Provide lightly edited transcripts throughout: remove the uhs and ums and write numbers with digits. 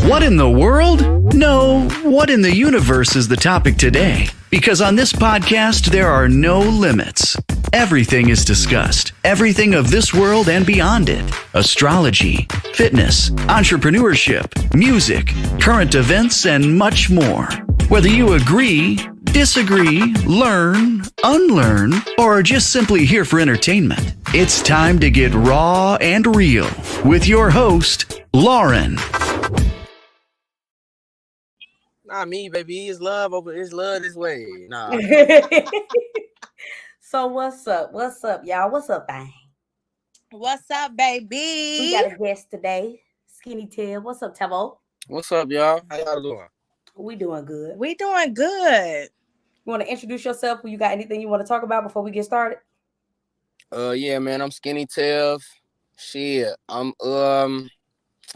What in the world? No, what in the universe is the topic today? Because on this podcast, there are no limits. Everything is discussed. Everything of this world and beyond it. Astrology, fitness, entrepreneurship, music, current events, and much more. Whether you agree, disagree, learn, unlearn, or are just simply here for entertainment, it's time to get raw and real with your host, Lauren. Not me, baby. It's love this way. Nah. So what's up? What's up, y'all? What's up, bang? What's up, baby? We got a guest today, Skinny Tail. What's up, Tavo? What's up, y'all? How y'all doing? We doing good. We doing good. You want to introduce yourself? You got anything you want to talk about before we get started? Yeah, man. I'm Skinny Tail. Shit. I'm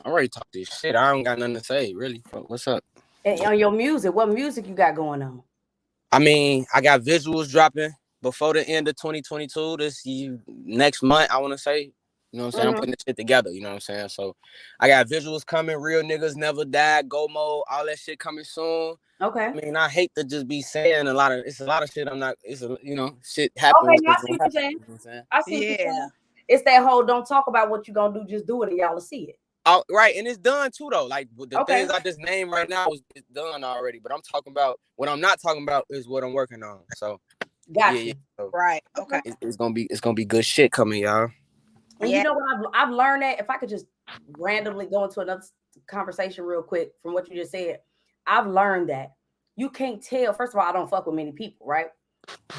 ready to talk this shit. I don't got nothing to say, really. What's up? And on your music, what music you got going on? I mean, I got visuals dropping before the end of 2022. Next month, I want to say. You know what I'm saying? I'm putting this shit together. You know what I'm saying? So I got visuals coming. Real niggas never died. Go mode. All that shit coming soon. Okay. I mean, I hate to just be saying a lot of shit. I'm not. Shit happens. Okay, I see what you're saying. You know what I'm saying? I see what you're saying. It's that whole don't talk about what you're gonna do, just do it and y'all will see it. Oh, right, and it's done too though. Like the things I just named right now is done already. But I'm talking about what I'm not talking about is what I'm working on. So Gotcha. yeah. So, Right. Okay. it's gonna be good shit coming, y'all. And you know what I've learned that if I could just randomly go into another conversation real quick from what you just said, I've learned that you can't tell. First of all, I don't fuck with many people, right?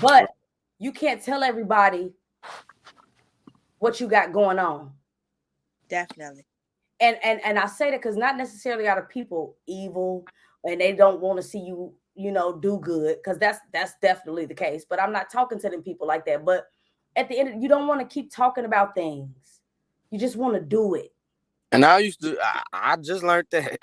But you can't tell everybody what you got going on. Definitely. And I say that because not necessarily are the people evil and they don't want to see you, do good, because that's definitely the case. But I'm not talking to them people like that. But at the end, you don't want to keep talking about things. You just want to do it. And I just learned that.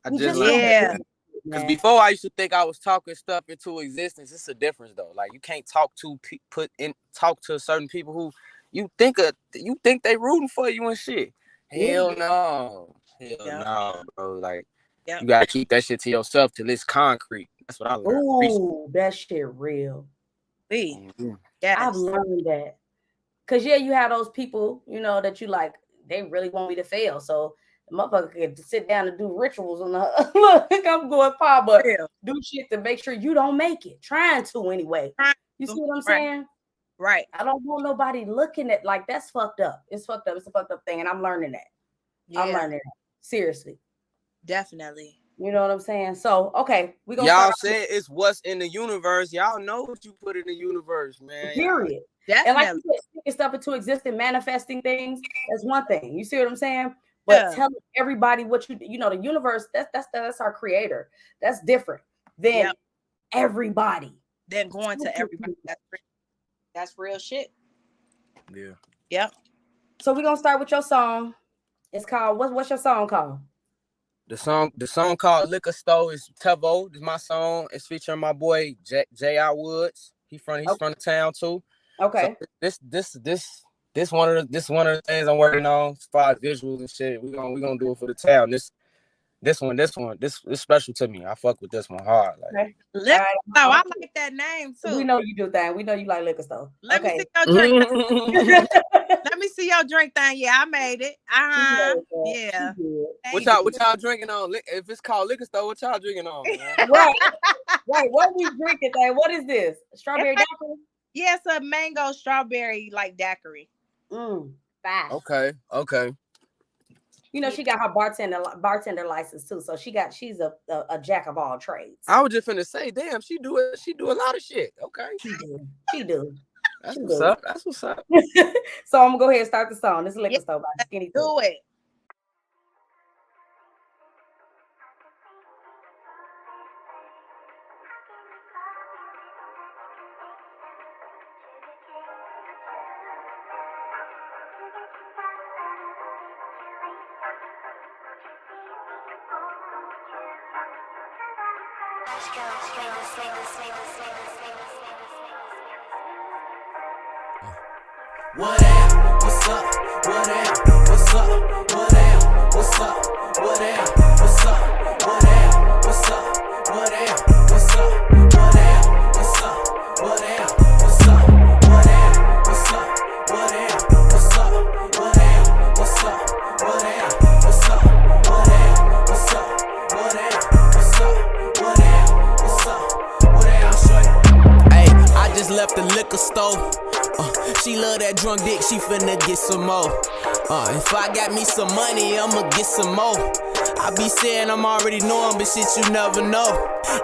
Because before I used to think I was talking stuff into existence. It's a difference though. Like you can't talk to certain people who you think they rooting for you and shit. Hell no, bro. Like you gotta keep that shit to yourself till it's concrete. That's what I learned. Ooh, that shit real. I've learned that. Cause you have those people, that you like, they really want me to fail. So the motherfucker can sit down and do rituals on the look, I'm going far, but do shit to make sure you don't make it. Trying to anyway. You see what I'm saying? Right. I don't want nobody looking at like that's fucked up. It's fucked up. It's a fucked up thing. And I'm learning that. Yeah. I'm learning that. Seriously. Definitely. You know what I'm saying? So, okay. Y'all said it's what's in the universe. Y'all know what you put in the universe, man. Period. Definitely. And like you said, speaking stuff into existence, manifesting things, that's one thing. You see what I'm saying? But telling everybody what the universe, that's our creator. That's different than everybody. Then going to everybody. That's real shit. Yeah. Yep. So we're gonna start with your song. It's called what's your song called? The song called Licka is Tevo. It's my song. It's featuring my boy Jayaire Woods. He's from the town too. Okay. So this one of the things I'm working on as far as visuals and shit. We gonna do it for the town. This one, this is special to me. I fuck with this one hard. Like. Licka I like that name too. We know you do that. We know you like Licka Store. Let me see your drink. Let me see your drink thing. Yeah, I made it. Yeah. What y'all drinking on? If it's called Licka Store, what y'all drinking on? Right. What we drinking? What is this? Strawberry daiquiri? Yeah, it's a mango strawberry like daiquiri. Fast. Okay. She got her bartender license too, so she's a jack of all trades. I was just finna say, damn, she do a lot of shit. Okay, she do. That's what's up. So I'm gonna go ahead and start the song. This is Licka Store by Skinny. Do it. What up? What's up? What up? What's up? What up? What's up? What up? left the liquor store. She love that drunk dick, she finna get some more. If I got me some money, I'ma get some more. I be saying I'm already knowing, but shit, you never know.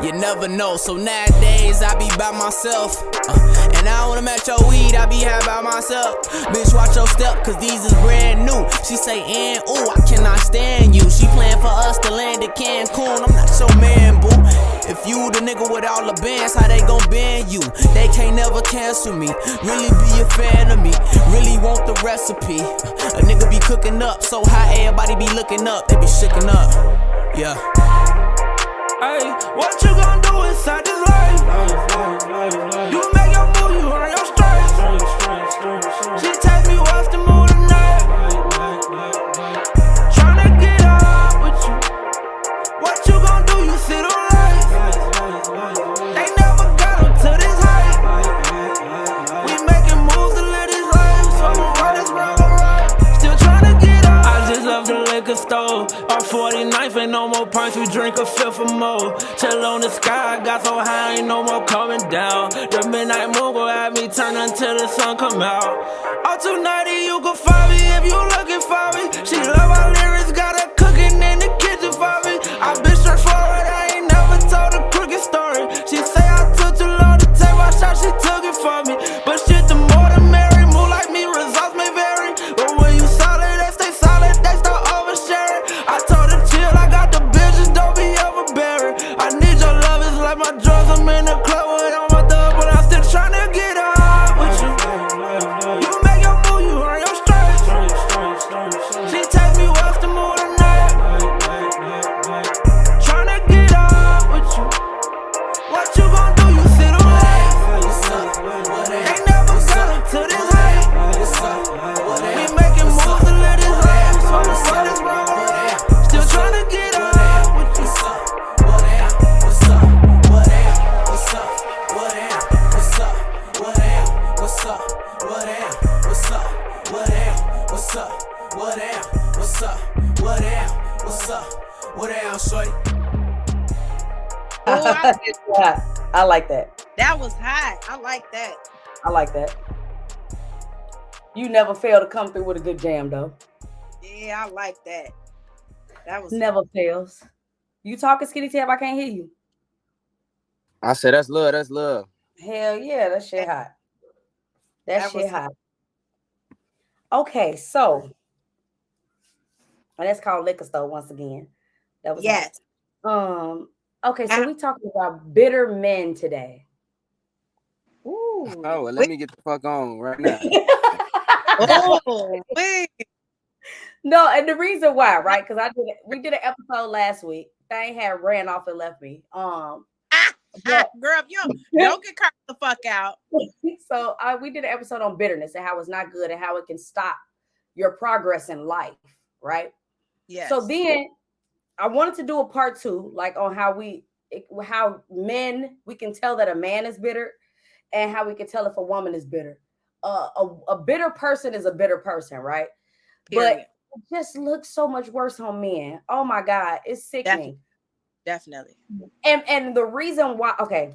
You never know. So nowadays, I be by myself. And I don't wanna match your weed, I be high by myself. Bitch, watch your step, cause these is brand new. She say, and ooh, I cannot stand you. She playing for us to land at Cancun. I'm not your man, boo. If you the nigga with all the bands, how they gon' band you? They can't never cancel me. Really be a fan of me. Really want the recipe. A nigga be cooking up so high, everybody be looking up. They be shaking up. Yeah. Hey, what you gon' do inside this life? You make your move, you earn your stripes. She text me, what's the mood tonight? Tryna get up with you. What you gon' do? You sit on life. They never got up to this height. We making moves to live this life. So I'm right, that's wrong, right. Still tryna get up. I just left the liquor store. Off 49th, ain't no more pints. We drink a fifth or more. Chill on the sky, got so high, ain't no more coming down. The midnight moon gon' have me turn until the sun come out. Oh, 290, you can find me if you looking for me. She love my lyrics, got her cooking in the kitchen for me. I been straightforward, I ain't never told a crooked story. She say I took too long to take my shot, she took it from me. But shit, the more the merry, move like me, results may vary. But when you solid, they stay solid, they start oversharing. I told her chill, I got the bitches, don't be overbearing. I need your love, it's like my drugs, I'm in the club with on my thug, but I'm still tryna get up with you. You make your move, you earn your stripes. She text me, what's the mood tonight? Tryna get up with you. What you gon' do? You sit on life. They never got up to this height. We making moves to live this life. So I'm right, that's wrong. Still tryna get up with you. I like that. That was hot. I like that. I like that. You never fail to come through with a good jam, though. Yeah, I like that. That was Never fails. You talking, Skinny Tab? I can't hear you. I said that's love. That's love. Hell yeah, that shit hot. That shit was hot. Okay, so and that's called liquor store once again. That was yes. hot. Okay, so we talking about bitter men today. Ooh. Oh, well, let me get the fuck on right now. Oh, wait. No, and the reason why, right? Because we did an episode last week. Thing had ran off and left me. Girl, you don't get cut the fuck out. So we did an episode on bitterness and how it's not good and how it can stop your progress in life, right? Yes. So then I wanted to do a part 2, like on how men, we can tell that a man is bitter and how we can tell if a woman is bitter. A bitter person is a bitter person, right? Period. But it just looks so much worse on men. Oh my God, it's sickening. Definitely. And the reason why, okay,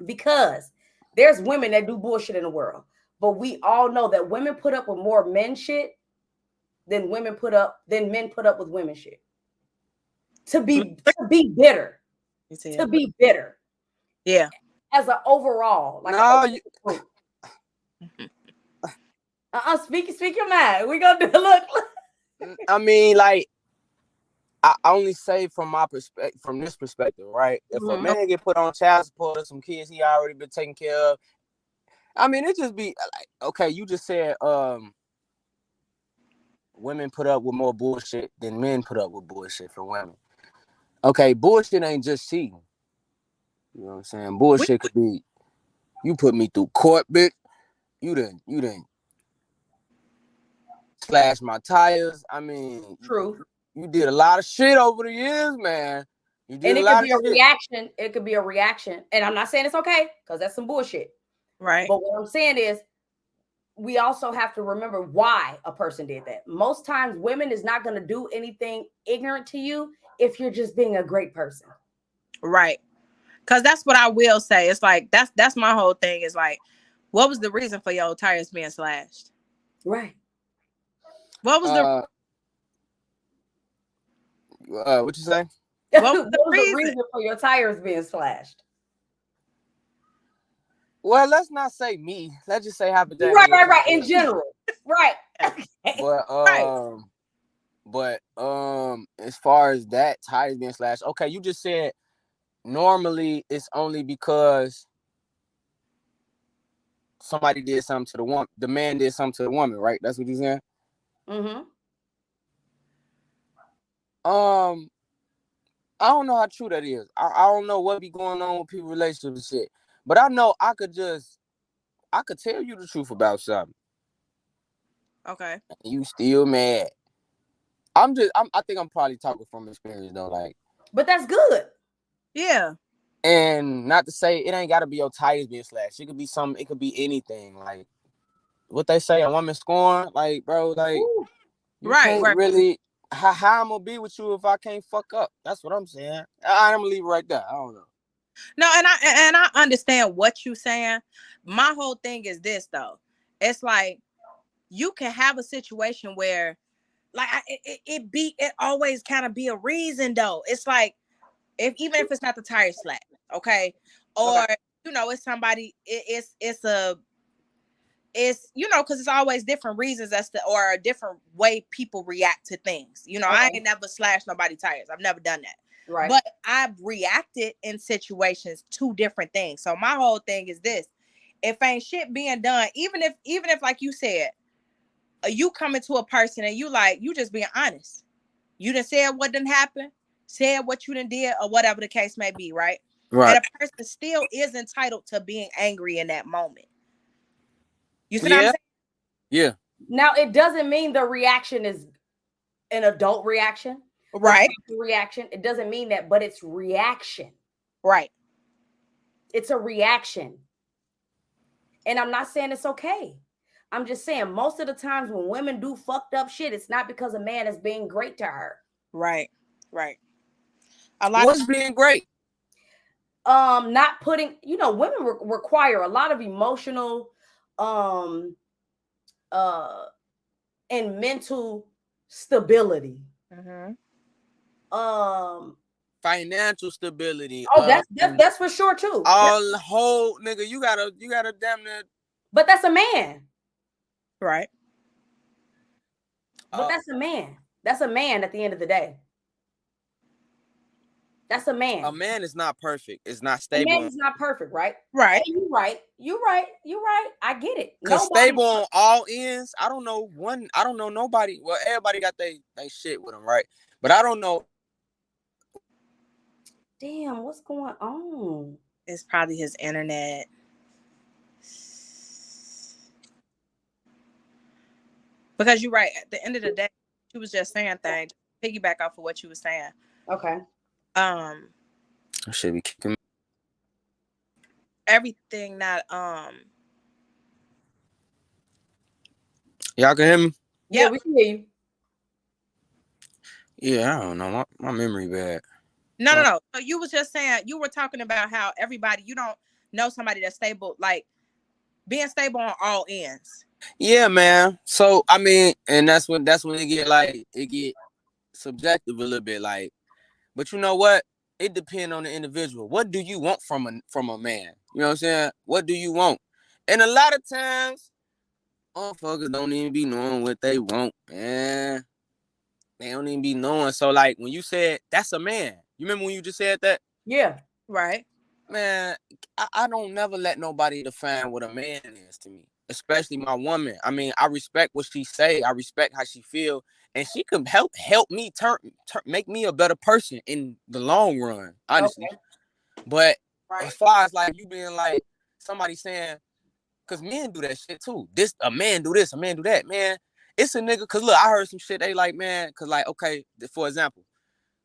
because there's women that do bullshit in the world, but we all know that women put up with more men shit than men put up with women shit. To be bitter. To be bitter. Yeah. As an overall. Like speak your mind. We gonna do look. I mean, like, I only say from my perspective, from this perspective, right? If a man get put on child support or some kids he already been taken care of, I mean, it just be like, okay, you just said women put up with more bullshit than men put up with bullshit for women. Okay, bullshit ain't just cheating. You know what I'm saying? Bullshit could be, you put me through court, bitch. You didn't slash my tires. I mean, true. You did a lot of shit over the years, man. You did and it could be a reaction. It could be a reaction. And I'm not saying it's okay, because that's some bullshit. Right. But what I'm saying is, we also have to remember why a person did that. Most times women is not going to do anything ignorant to you if you're just being a great person. Right. Because that's what I will say. It's like that's my whole thing. Is like, what was the reason for your tires being slashed? Right. What was the what you say? what was What the was the reason? reason for your tires being slashed? Well, let's not say me. Let's just say hypothetically. Right. In general. Right. But Right. as far as that tires being slashed, okay, you just said normally it's only because somebody did something to the woman. The man did something to the woman, right? That's what you're saying. Mm-hmm. I don't know how true that is. I don't know what be going on with people's relationships and shit. But I know I could tell you the truth about something. Okay. And you still mad. I think I'm probably talking from experience though, like. But that's good. Yeah. And not to say it ain't gotta be your tires being slashed. It could be something, it could be anything. Like what they say, a woman scorn, like, bro, like Ooh. you can't Right. really how I'm gonna be with you if I can't fuck up. That's what I'm saying. I'm gonna leave it right there. I don't know. No, and I understand what you're saying. My whole thing is this though. It's like you can have a situation where like it always kind of be a reason though. It's like even if it's not the tire slack, okay? Or it's somebody, it's because it's always different reasons or a different way people react to things. I ain't never slashed nobody's tires. I've never done that. Right. But I've reacted in situations to different things. So my whole thing is this: if ain't shit being done, even if like you said, you coming to a person and you just being honest. You done said what done happened, said what you done did, or whatever the case may be, right? Right. And a person still is entitled to being angry in that moment. You see what I'm saying? Yeah. Now it doesn't mean the reaction is an adult reaction. Right. Reaction. It doesn't mean that, but it's reaction. Right. It's a reaction. And I'm not saying it's okay. I'm just saying most of the times when women do fucked up shit, it's not because a man is being great to her. Right. What's being great? Not putting, women require a lot of emotional, and mental stability. Mm-hmm. Financial stability. Oh, that's for sure too. All whole nigga, you gotta damn near. But that's a man. Right. But that's a man. That's a man at the end of the day. That's a man. A man is not perfect. It's not stable. A man is not perfect, right? Right. You're right. I get it. Cause stable on all ends. I don't know nobody. Well, everybody got they shit with them, right? But I don't know. Damn, what's going on? It's probably his internet. Because you're right. At the end of the day, she was just saying things. Piggyback off of what you were saying. Okay. I should be kicking. Everything that Y'all can hear me? Yeah, we can hear you. Yeah, I don't know. My memory bad. No. So you was just saying, you were talking about how everybody, you don't know somebody that's stable, like being stable on all ends. Yeah, man. So I mean, and that's when it get subjective a little bit, like. But you know what? It depends on the individual. What do you want from a man? You know what I'm saying? What do you want? And a lot of times, motherfuckers don't even be knowing what they want, man. They don't even be knowing. So like when you said that's a man, you remember when you just said that? Yeah. Right. Man, I don't never let nobody define what a man is to me, especially my woman. I mean, I respect what she say. I respect how she feel, and she can help me make me a better person in the long run, honestly. Okay. But as far as like you being like somebody saying, because men do that shit too. A man do this, a man do that, man. It's a nigga. Cause look, I heard some shit. They like, man, cause like, okay, for example,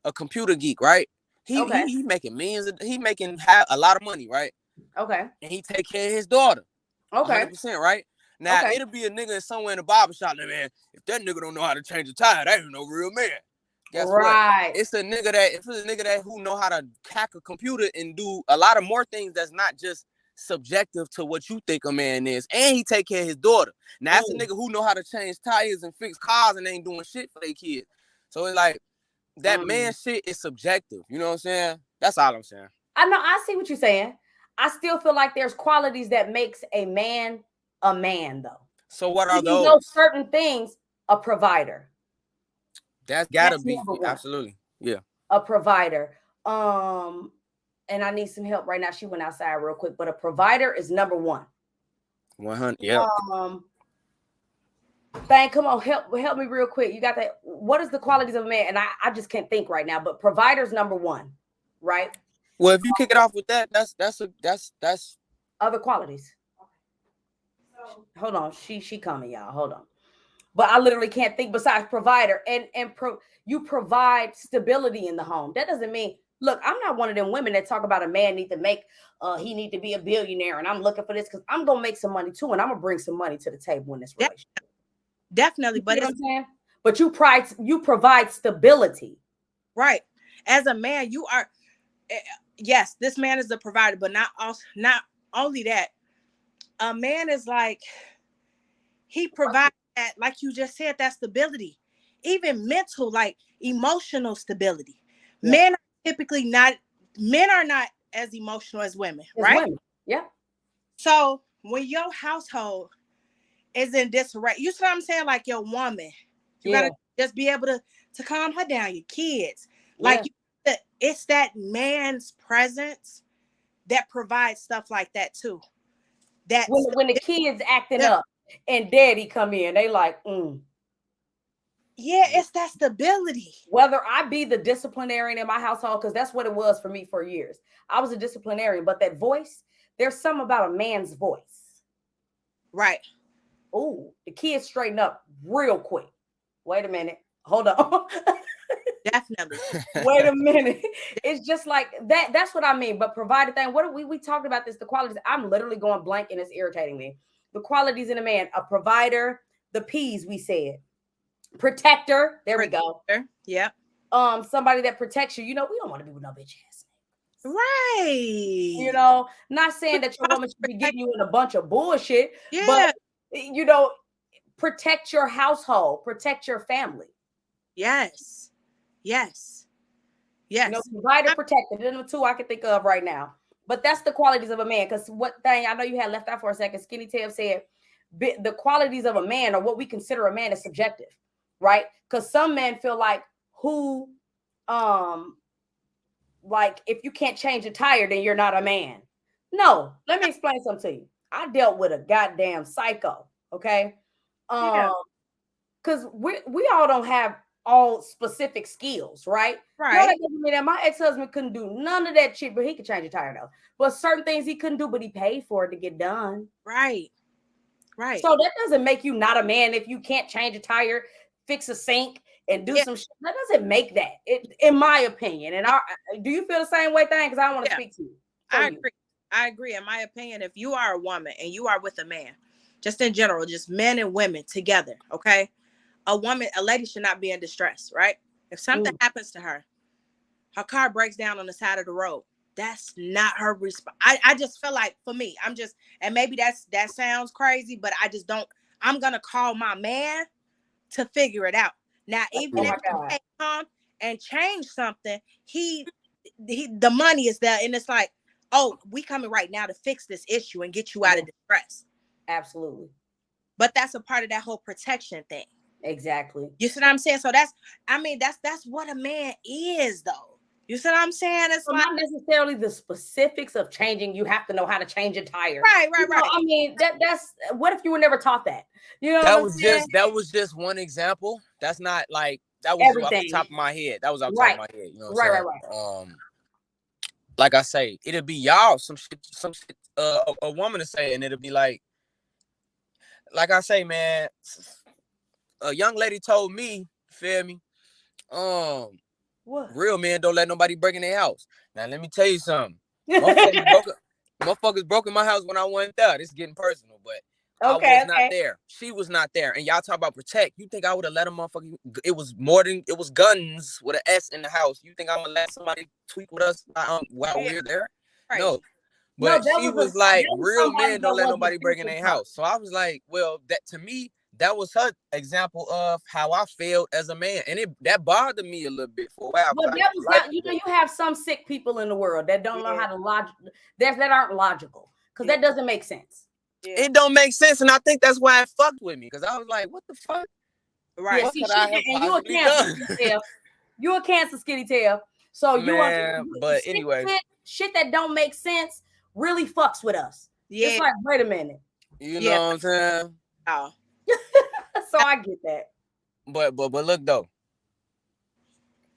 a computer geek, right? He making millions. He making a lot of money, right? Okay. And he take care of his daughter. Okay. 100%, right? Now it'll be a nigga somewhere in the barbershop, like, man. If that nigga don't know how to change a tire, that ain't no real man. guess right. what? It's a nigga that who know how to hack a computer and do a lot of more things that's not just subjective to what you think a man is, and he take care of his daughter. Now that's a nigga who know how to change tires and fix cars and ain't doing shit for their kids. So it's like that man shit is subjective. You know what I'm saying? That's all I'm saying. I know. I see what you're saying. I still feel like there's qualities that makes a man though. So what are Even those? though certain things, a provider. That's gotta be absolutely, yeah. A provider. And I need some help right now. She went outside real quick, but a provider is number one. 100. Yeah. Thang, come on, help me real quick. You got that? What is the qualities of a man? And I just can't think right now. But provider's number one, right? Well, if you kick it off with that, that's other qualities. Hold on, she coming, y'all. Hold on. But I literally can't think besides provider you provide stability in the home. That doesn't mean, look, I'm not one of them women that talk about a man need to make he need to be a billionaire and I'm looking for this because I'm gonna make some money too and I'm gonna bring some money to the table in this relationship. Definitely, but I'm saying, but you provide stability, right? As a man, you are. Yes, this man is the provider, but not only that. A man is like he provides that, like you just said, that stability, even mental, like emotional stability. Yeah. Men are not as emotional as women, right? Women. Yeah. So when your household is in disarray, you see what I'm saying? Like your woman, you gotta just be able to calm her down. Your kids, like it's that man's presence that provides stuff like that too. That when the kids acting up and daddy come in, they like, yeah, it's that stability. Whether I be the disciplinarian in my household, because that's what it was for me for years. I was a disciplinarian, but that voice, there's something about a man's voice. Right. Oh, the kids straighten up real quick. Wait a minute. Hold on. Definitely. Wait a minute. It's just like that. That's what I mean. But provided thing, what we talked about this, the qualities. I'm literally going blank and it's irritating me. The qualities in a man, a provider, the P's we said. Protector. There we go. Yeah. Somebody that protects you. You know, we don't want to be with no bitch ass. Right. You know, not saying that your woman should be getting you in a bunch of bullshit. Yeah. But you know, protect your household, protect your family. Yes. Yes. Yes. You know, provider, protector. They're the two I can think of right now. But that's the qualities of a man. Because what thing I know you had left out for a second, Skinny Tab said the qualities of a man or what we consider a man is subjective, right? Because some men feel like like if you can't change a tire, then you're not a man. No, let me explain something to you. I dealt with a goddamn psycho, okay? Because we all don't have all specific skills, right? Right. No, that doesn't mean that my ex-husband couldn't do none of that shit, but he could change a tire though. But certain things he couldn't do, but he paid for it to get done. Right. Right. So that doesn't make you not a man if you can't change a tire, fix a sink, and do some shit. That doesn't make that, in my opinion. And do you feel the same way, Thang? Because I don't want to speak to you. I agree. In my opinion, if you are a woman and you are with a man, just in general, just men and women together, okay? A lady should not be in distress, right? If something happens to her car breaks down on the side of the road, that's not her response. I just feel like for me, and maybe that sounds crazy, but I'm going to call my man to figure it out. Now, even if he come and change something, the money is there. And it's like, oh, we coming right now to fix this issue and get you out of distress. Absolutely. But that's a part of that whole protection thing. Exactly. You see what I'm saying? So that's what a man is, though. You see what I'm saying? It's not necessarily the specifics of changing. You have to know how to change a tire. Right. I mean, that's what if you were never taught that? You know, that was just one example. That's not like that was off the top of my head. That was off the top of my head. You know what I'm saying? Right. Like I say, it'll be y'all some shit. A woman to say, and it'll be like I say, man. A young lady told me, feel me? What? Real men don't let nobody break in their house. Now let me tell you something. Motherfuckers broke in my house when I wasn't there. This is getting personal, but I was not there. She was not there. And y'all talk about protect. You think I would have let a motherfucker? It was guns with an S in the house. You think I'm gonna let somebody tweak with us while we're there? Right. No. No, But that she was was like, that was real somebody men don't that let wasn't nobody break in thinking their house. So I was like, well, that to me, that was her example of how I felt as a man. And that bothered me a little bit for a while. Well, that was not, you know, you have some sick people in the world that don't know how to that aren't logical, because that doesn't make sense. It don't make sense. And I think that's why it fucked with me. Because I was like, what the fuck? Right. What See, could I have possibly done? You're a cancer skinny tail. So you are, but anyway, shit that don't make sense really fucks with us. Yeah. It's like, wait a minute. You know what I'm saying? Oh. So I get that. But look though,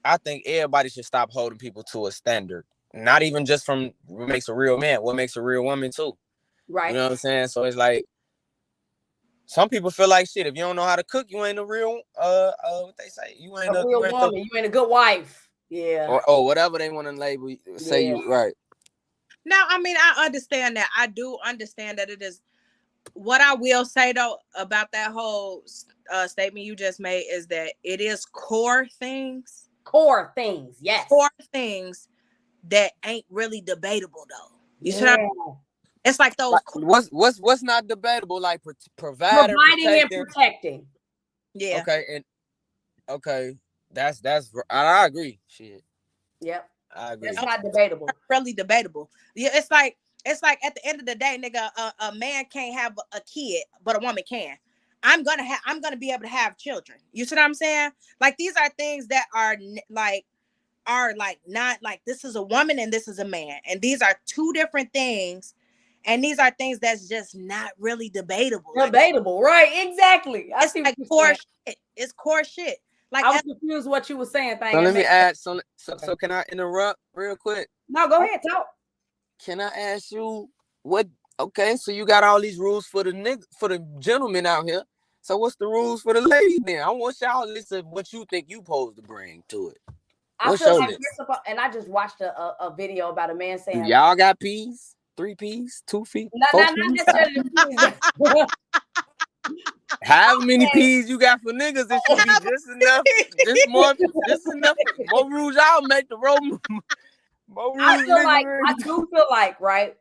I think everybody should stop holding people to a standard. Not even just from what makes a real man, what makes a real woman too. Right. You know what I'm saying? So it's like some people feel like shit. If you don't know how to cook, you ain't a real what they say. You ain't a real woman. You ain't a good wife. Yeah. Or whatever they want to label. Say you right. Now, I mean, I understand that. I do understand that it is. What I will say though about that whole statement you just made is that it is core things. Core things, yes. Core things that ain't really debatable though. You see what I mean? It's like those. What's not debatable? Like providing and protecting. Yeah. Okay. That's I agree. Shit. Yep. I agree. It's not debatable. Really debatable. Yeah. It's like at the end of the day, nigga, a man can't have a kid, but a woman can. I'm gonna be able to have children. You see what I'm saying? Like these are things that are not like this is a woman and this is a man, and these are two different things. And these are things that's just not really debatable. Debatable, right? Exactly. It's like core shit. It's core shit. Like I was confused what you were saying. So let me add. So can I interrupt real quick? No, go ahead. Talk. Can I ask you what? Okay, so you got all these rules for the gentlemen out here. So what's the rules for the ladies then? I want y'all to listen what you think you supposed to bring to it. I feel like and I just watched a video about a man saying, y'all got peas? 3 P's, 2 feet, not necessarily peas. How many P's you got for niggas? It should be just enough. Just enough. More rules y'all make the road. I do feel like, right,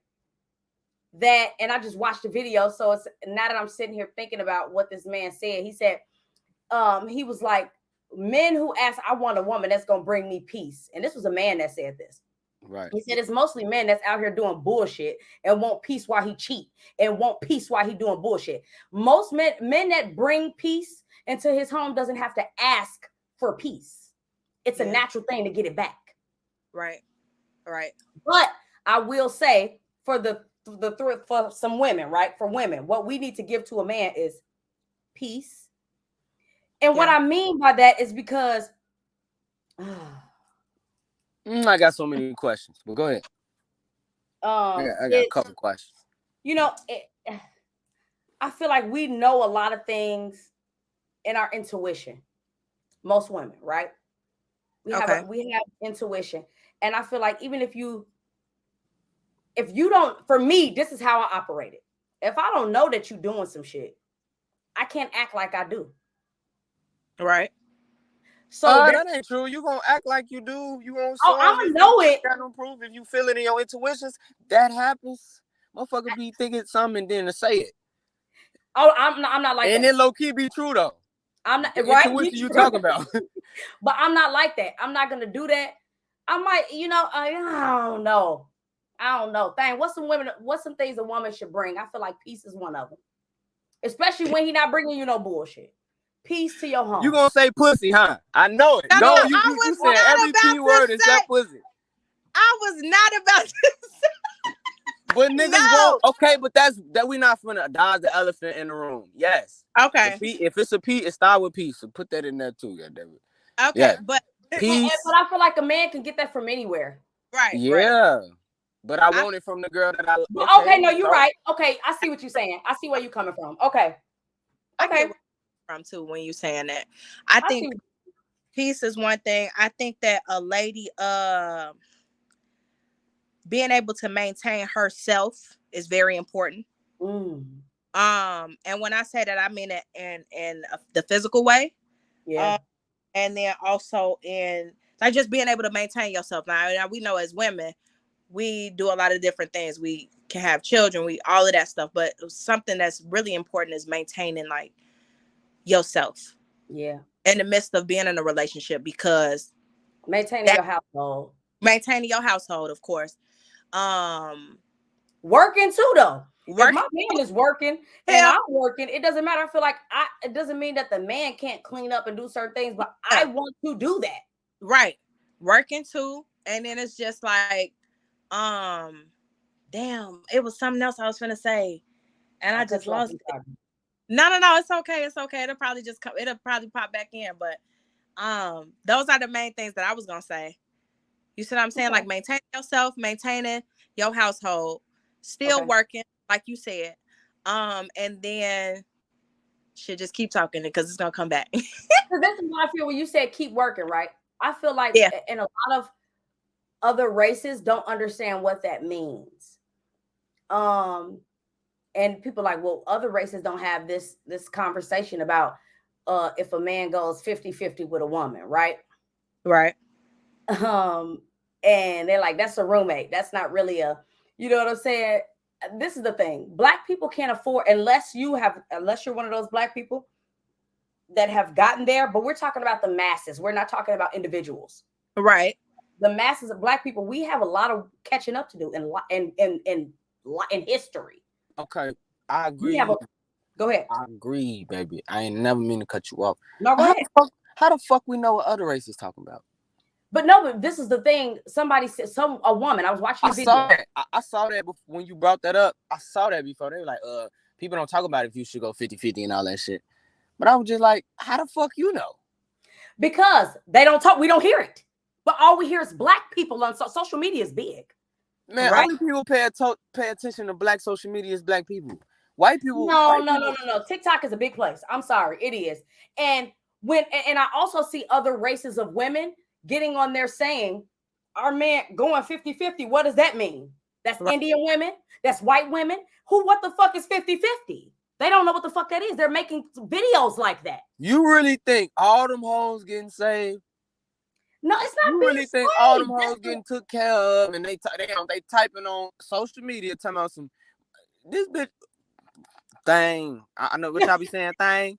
that, and I just watched the video. So it's now that I'm sitting here thinking about what this man said. He said, he was like, men who ask, I want a woman that's gonna bring me peace. And this was a man that said this. Right. He said it's mostly men that's out here doing bullshit and want peace while he cheat and want peace while he doing bullshit. Most men that bring peace into his home doesn't have to ask for peace. It's a natural thing to get it back. Right. Right. But I will say for for some women, right? For women, what we need to give to a man is peace. And what I mean by that is because I got so many questions, but go ahead. I got a couple questions. You know, I feel like we know a lot of things in our intuition. Most women, right? We have intuition, and I feel like even if you don't, for me, this is how I operate it. If I don't know that you're doing some shit, I can't act like I do. Right. So that ain't true. You gonna act like you do. You gonna. I'm gonna know it. Got no proof. If you feel it in your intuitions, that happens. Motherfucker be thinking something and then to say it. Oh, I'm not like and that. And it low key be true though. I'm not right. What you talking about? But I'm not like that. I'm not gonna do that. I might, I don't know. What's some things a woman should bring? I feel like peace is one of them. Especially when he's not bringing you no bullshit. Peace to your home. You gonna say pussy, huh? I know it. No, you said every key word except pussy. I was not about to say. But niggas won't. Okay, but that we not finna dodge the elephant in the room. Yes. Okay. If it's a P, it start with peace. So put that in there too, goddammit. Okay, yeah. But peace. But I feel like a man can get that from anywhere. Right. Yeah. Right. But I want it from the girl that I. Okay, no, you're right. Okay, I see what you're saying. I see where you're coming from. Okay. From too when you saying that. I think peace is one thing. I think that a lady being able to maintain herself is very important. And when I say that, I mean it in the physical way. Yeah. And then also in like just being able to maintain yourself. Now we know as women, we do a lot of different things. We can have children, all of that stuff. But something that's really important is maintaining like yourself. Yeah. In the midst of being in a relationship, because maintaining your household. Maintaining your household, of course. Working too, though. If my man is working and I'm working, it doesn't matter. I feel like it doesn't mean that the man can't clean up and do certain things, but I want to do that. Right. Working too. And then it's just like, damn, it was something else I was gonna say. And I just lost it. No, it's okay. It's okay. It'll probably pop back in. But those are the main things that I was gonna say. You see what I'm saying? Okay. Like maintaining yourself, maintaining your household, still working, like you said. And then should just keep talking because it's gonna come back. This is what I feel when you said keep working, right? I feel like in a lot of other races don't understand what that means. And people like, well, other races don't have this conversation about if a man goes 50-50 with a woman, right? Right. And they're like, that's a roommate. That's not really you know what I'm saying? This is the thing. Black people can't afford, unless you're one of those black people that have gotten there, but we're talking about the masses. We're not talking about individuals. Right. The masses of black people, we have a lot of catching up to do in history. Okay, I agree. Go ahead. I agree, baby. I ain't never mean to cut you off. No, go ahead. How the fuck we know what other races talking about? But this is the thing. Somebody said, a woman. I was watching a video. I saw that when you brought that up. I saw that before. They were like, people don't talk about if you should go 50-50 and all that shit. But I was just like, how the fuck you know? Because they don't talk. We don't hear it. But all we hear is black people on social media is big. Man, only people pay attention to black social media is black people. White people. No. TikTok is a big place. I'm sorry, it is. And I also see other races of women getting on there saying, our man going 50-50. What does that mean? That's Indian women. That's white women. What the fuck is 50-50? They don't know what the fuck that is. They're making videos like that. You really think all them hoes getting saved? No, it's not. You really think all them hoes getting took care of, and they typing on social media talking about some this bitch thing. I know what y'all be saying. Thing.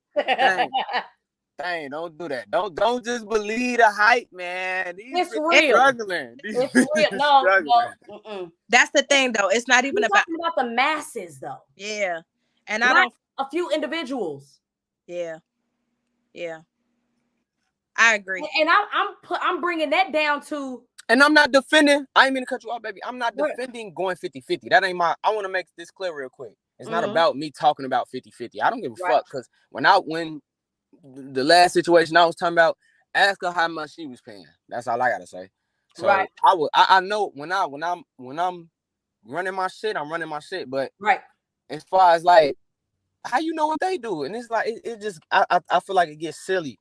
Don't do that. Don't just believe the hype, man. It's real. Struggling. It's real. No. That's the thing, though. It's not even about the masses, though. Yeah, and a few individuals. Yeah. I agree. And I'm bringing that down to. And I'm not defending. I ain't mean to cut you off, baby. I'm not defending going 50-50. That ain't my. I want to make this clear real quick. It's not about me talking about 50-50. I don't give a fuck because when the last situation I was talking about, ask her how much she was paying. That's all I gotta say. So I know when I'm running my shit, I'm running my shit. But as far as like how you know what they do, and it's like it just I feel like it gets silly.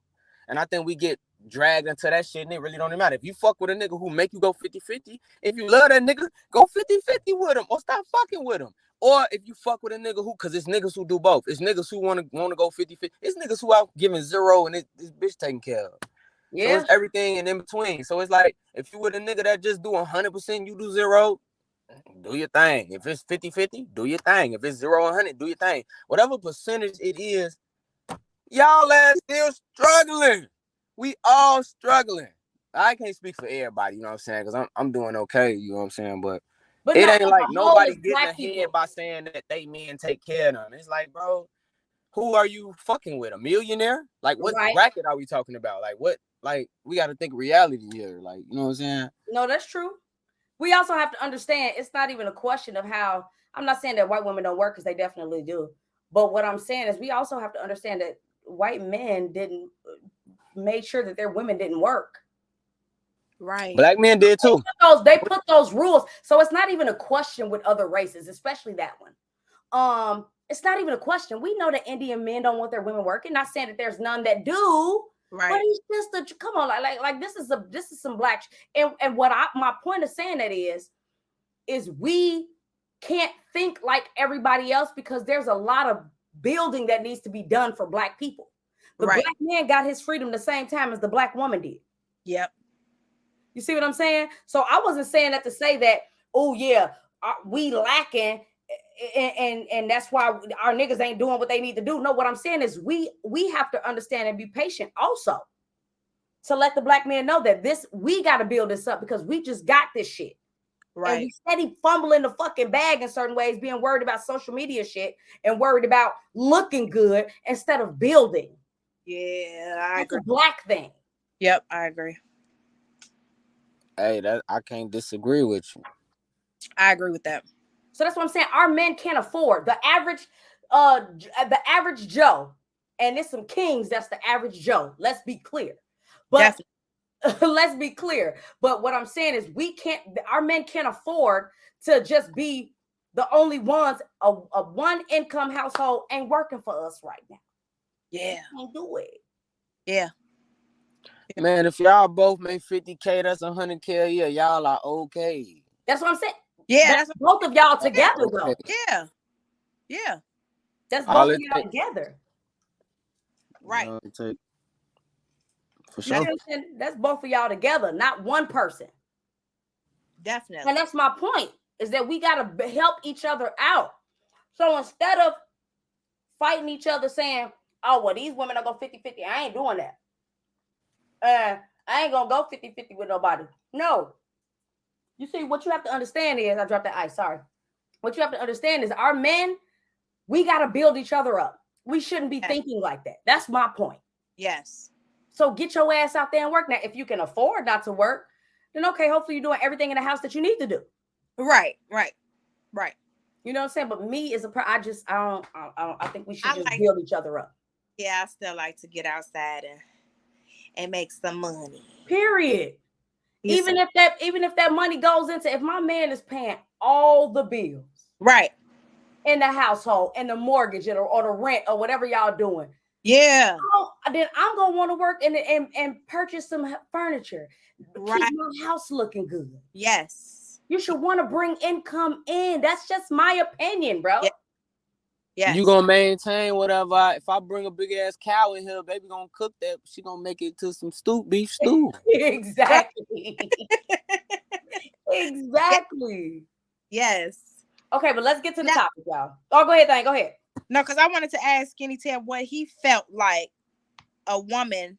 And I think we get dragged into that shit, and it really don't matter. If you fuck with a nigga who make you go 50-50, if you love that nigga, go 50-50 with him or stop fucking with him. Or if you fuck with a nigga who, because it's niggas who do both. It's niggas who want to go 50-50. It's niggas who out giving zero and this bitch taken care of. Yeah. So it's everything in between. So it's like, if you with a nigga that just do 100%, you do zero, do your thing. If it's 50-50, do your thing. If it's 0-100, do your thing. Whatever percentage it is, y'all ass still struggling. We all struggling. I can't speak for everybody, you know what I'm saying? Because I'm doing okay, you know what I'm saying? But it ain't like nobody getting ahead by saying that they men take care of them. It's like, bro, who are you fucking with? A millionaire? Like, what bracket are we talking about? Like, what? Like, we got to think reality here. Like, you know what I'm saying? No, that's true. We also have to understand it's not even a question of how. I'm not saying that white women don't work because they definitely do. But what I'm saying is we also have to understand that white men didn't make sure that their women didn't work. Right. Black men did too. They put those rules. So it's not even a question with other races, especially that one. It's not even a question. We know that Indian men don't want their women working. Not saying that there's none that do. Right. But it's just come on, like this is some black. And what my point of saying that is we can't think like everybody else because there's a lot of building that needs to be done for Black people. The Black man got his freedom the same time as the Black woman did. Yep. You see what I'm saying? So I wasn't saying that to say that, oh yeah, we lacking and that's why our niggas ain't doing what they need to do. No, what I'm saying is we have to understand and be patient also to let the Black man know that we got to build this up because we just got this shit. Right. And we steady fumbling the fucking bag in certain ways, being worried about social media shit and worried about looking good instead of building. Yeah, I That's agree. a Black thing. Yep, I agree. Hey, I can't disagree with you. I agree with that. So that's what I'm saying. Our men can't afford the average Joe, and there's some kings that's the average Joe. Let's be clear. But let's be clear. But what I'm saying is our men can't afford to just be the only ones. A one income household ain't working for us right now. Yeah. We can't do it. Yeah. Man, if y'all both make 50K, that's 100K a year. Y'all are okay. That's what I'm saying. Yeah, that's both of y'all together, though. Yeah. Yeah. That's both of y'all together. Right. For sure. That's both of y'all together, not one person. Definitely. And that's my point, is that we got to help each other out. So instead of fighting each other saying, oh, well, these women are going 50-50. I ain't doing that. I ain't going to go 50-50 with nobody. No. You see, what you have to understand is, I dropped the ice, sorry. What you have to understand is our men, we got to build each other up. We shouldn't be thinking like that. That's my point. Yes. So get your ass out there and work. Now, if you can afford not to work, then okay, hopefully you're doing everything in the house that you need to do. Right. You know what I'm saying? But me as I think we should just build each other up. Yeah, I still like to get outside and make some money. Period. Even if that money goes into, if my man is paying all the bills, right, in the household and the mortgage or the rent or whatever y'all doing, yeah, then I'm gonna want to work and purchase some furniture, right, keep my house looking good. Yes, you should want to bring income in. That's just my opinion, bro. Yeah. Yes. You gonna maintain whatever. If I bring a big ass cow in here, baby gonna cook that. She gonna make it to some beef stew. Exactly. Exactly. Yes. Okay, but let's get to the topic, y'all. Oh, go ahead, Thang. Go ahead. No, because I wanted to ask Skinny Tab what he felt like a woman